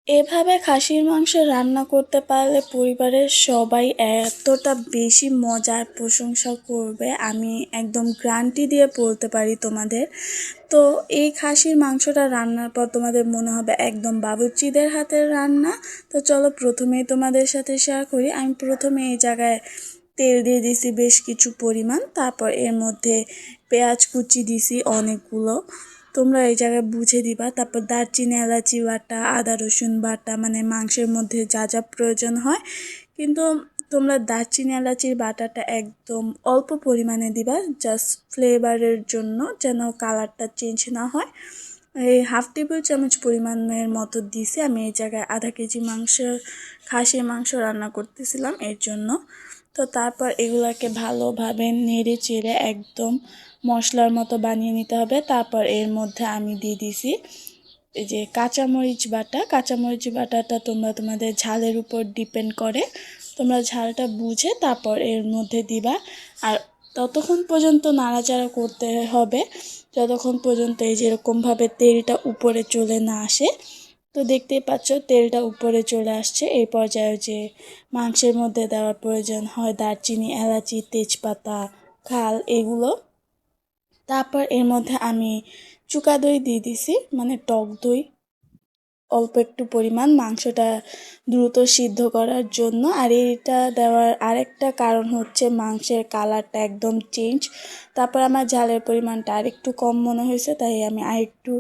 এভাবে খাসির মাংস রান্না করতে পারলে পরিবারের সবাই এতটা বেশি মজার প্রশংসা করবে, আমি একদম গ্যারান্টি দিয়ে বলতে পারি তোমাদের। তো এই খাসির মাংসটা রান্নার পর তোমাদের মনে হবে একদম বাবুর্চিদের হাতের রান্না। তো চলো প্রথমেই তোমাদের সাথে শেয়ার করি। আমি প্রথমে এই জায়গায় তেল দিয়ে দিছি বেশ কিছু পরিমাণ, তারপর এর মধ্যে পেঁয়াজ কুচি দিছি অনেকগুলো, তোমরা এই জায়গায় বুঝে দিবা। তারপর দারচিনি এলাচি বাটা, আদা রসুন বাটা, মানে মাংসের মধ্যে যা যা প্রয়োজন হয়। কিন্তু তোমরা দারচিনি এলাচির বাটাটা একদম অল্প পরিমাণে দিবা, জাস্ট ফ্লেভারের জন্য, যেন কালারটা চেঞ্জ না হয়। এই 1/2 টেবিল চামচ পরিমাণের মতো দিছি। আমি এই জায়গায় আধা কেজি মাংস, খাসির মাংস রান্না করতেছিলাম এর জন্য। তো তারপর এগুলাকে ভালোভাবে নেড়ে চেড়ে একদম মশলার মতো বানিয়ে নিতে হবে। তারপর এর মধ্যে আমি দিয়ে দিছি এই যে কাঁচামরিচ বাটা। কাঁচামরিচ বাটাটা তোমরা তোমাদের ঝালের উপর ডিপেন্ড করে, তোমরা ঝালটা বুঝে তারপর এর মধ্যে দিবা। আর ততক্ষণ পর্যন্ত নাড়াচাড়া করতে হবে যতক্ষণ পর্যন্ত এই যেরকমভাবে তেলটা উপরে চলে না আসে। তো দেখতেই পাচ্ছ তেলটা উপরে চলে আসছে। এই পর্যায়ে যে মাংসের মধ্যে দেওয়ার প্রয়োজন হয় দারচিনি এলাচি তেজপাতা খাল এগুলো। তারপর এর মধ্যে আমি চুকা দই দিয়ে দিছি, মানে টক দই অল্প একটু পরিমাণ, মাংসটা দ্রুত সিদ্ধ করার জন্য। আর এটা দেওয়ার আরেকটা কারণ হচ্ছে মাংসের কালারটা একদম চেঞ্জ। তারপর আমার ঝালের পরিমাণটা আরেকটু কম মনে হয়েছে, তাই আমি আরেকটু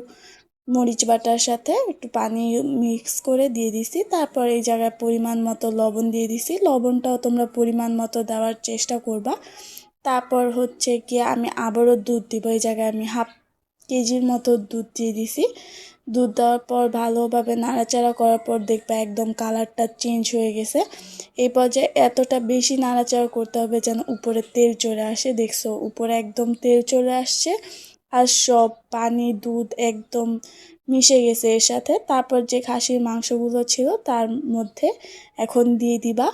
মরিচ বাটার সাথে একটু পানি মিক্স করে দিয়ে দিছি। তারপর এই জায়গায় পরিমাণ মতো লবণ দিয়ে দিছি, লবণটাও তোমরা পরিমাণ মতো দেওয়ার চেষ্টা করবা। তারপর হচ্ছে কি আমি আবারও দুধ দিব, এই জায়গায় আমি 1/2 কেজির মতো দুধ দিয়ে দিছি। দুধ দেওয়ার পর ভালোভাবে নাড়াচাড়া করার পর দেখবে একদম কালারটা চেঞ্জ হয়ে গেছে। এই পর্যায়ে এতটা বেশি নাড়াচাড়া করতে হবে যেন উপরে তেল চলে আসে। দেখছো উপরে একদম তেল চলে আসছে আর সব পানি দুধ একদম মিশে গেছে এর সাথে। তারপর যে খাসির মাংসগুলো ছিল তার মধ্যে এখন দিয়ে দিবা।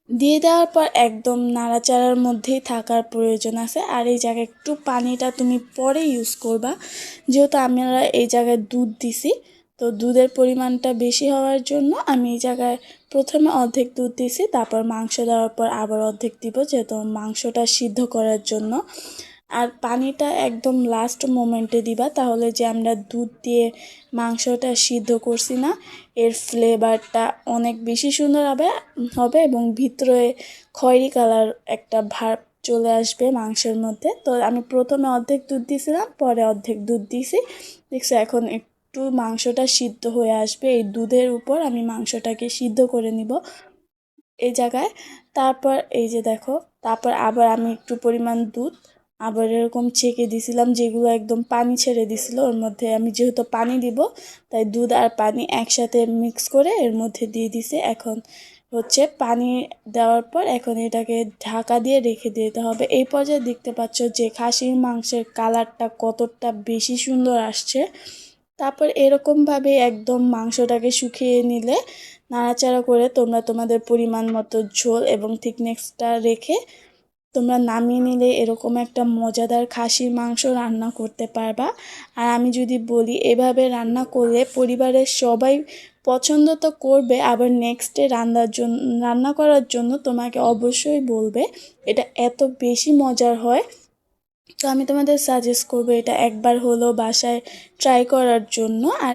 দিয়ে দেওয়ার পর একদম নাড়াচাড়ার মধ্যেই থাকার প্রয়োজন আছে। আর এই জায়গায় একটু পানিটা তুমি পরে ইউজ করবা, যেহেতু আমরা এই জায়গায় দুধ দিছি। তো দুধের পরিমাণটা বেশি হওয়ার জন্য আমি এই জায়গায় প্রথমে অর্ধেক দুধ দিছি, তারপর মাংস দেওয়ার পর আবার অর্ধেক দিব, যেহেতু মাংসটা সিদ্ধ করার জন্য। আর পানিটা একদম লাস্ট মোমেন্টে দিবা, তাহলে যে আমরা দুধ দিয়ে মাংসটা সিদ্ধ করছি না, এর ফ্লেভারটা অনেক বেশি সুন্দর হবে এবং ভিতরে খয়েরি কালার একটা ভাব চলে আসবে মাংসের মধ্যে। তো আমি প্রথমে অর্ধেক দুধ দিয়েছিলাম, পরে অর্ধেক দুধ দিছি। দেখছো এখন একটু মাংসটা সিদ্ধ হয়ে আসবে, এই দুধের উপর আমি মাংসটাকে সিদ্ধ করে নিব এই জায়গায়। তারপর এই যে দেখো, তারপর আবার আমি একটু পরিমাণ দুধ আবার এরকম ছেঁকে দিছিলাম, যেগুলো একদম পানি ছেড়ে দিছিল। ওর মধ্যে আমি যেহেতু পানি দিব, তাই দুধ আর পানি একসাথে মিক্স করে এর মধ্যে দিয়ে দিছে। এখন হচ্ছে পানি দেওয়ার পর এখন এটাকে ঢাকা দিয়ে রেখে দিতে হবে। এই পর্যায়ে দেখতে পাচ্ছ যে খাসির মাংসের কালারটা কতটা বেশি সুন্দর আসছে। তারপর এরকমভাবে একদম মাংসটাকে শুকিয়ে নিলে নাড়াচাড়া করে তোমরা তোমাদের পরিমাণ মতো ঝোল এবং থিকনেসটা রেখে তোমরা নামিয়ে নিলে এরকম একটা মজাদার খাসির মাংস রান্না করতে পারবা। আর আমি যদি বলি এভাবে রান্না করলে পরিবারের সবাই পছন্দ তো করবে, আবার নেক্সট ডে রান্না করার জন্য তোমাকে অবশ্যই বলবে। এটা এত বেশি মজার হয়। তো আমি তোমাদের সাজেস্ট করবো এটা একবার হলো বাসায় ট্রাই করার জন্য। আর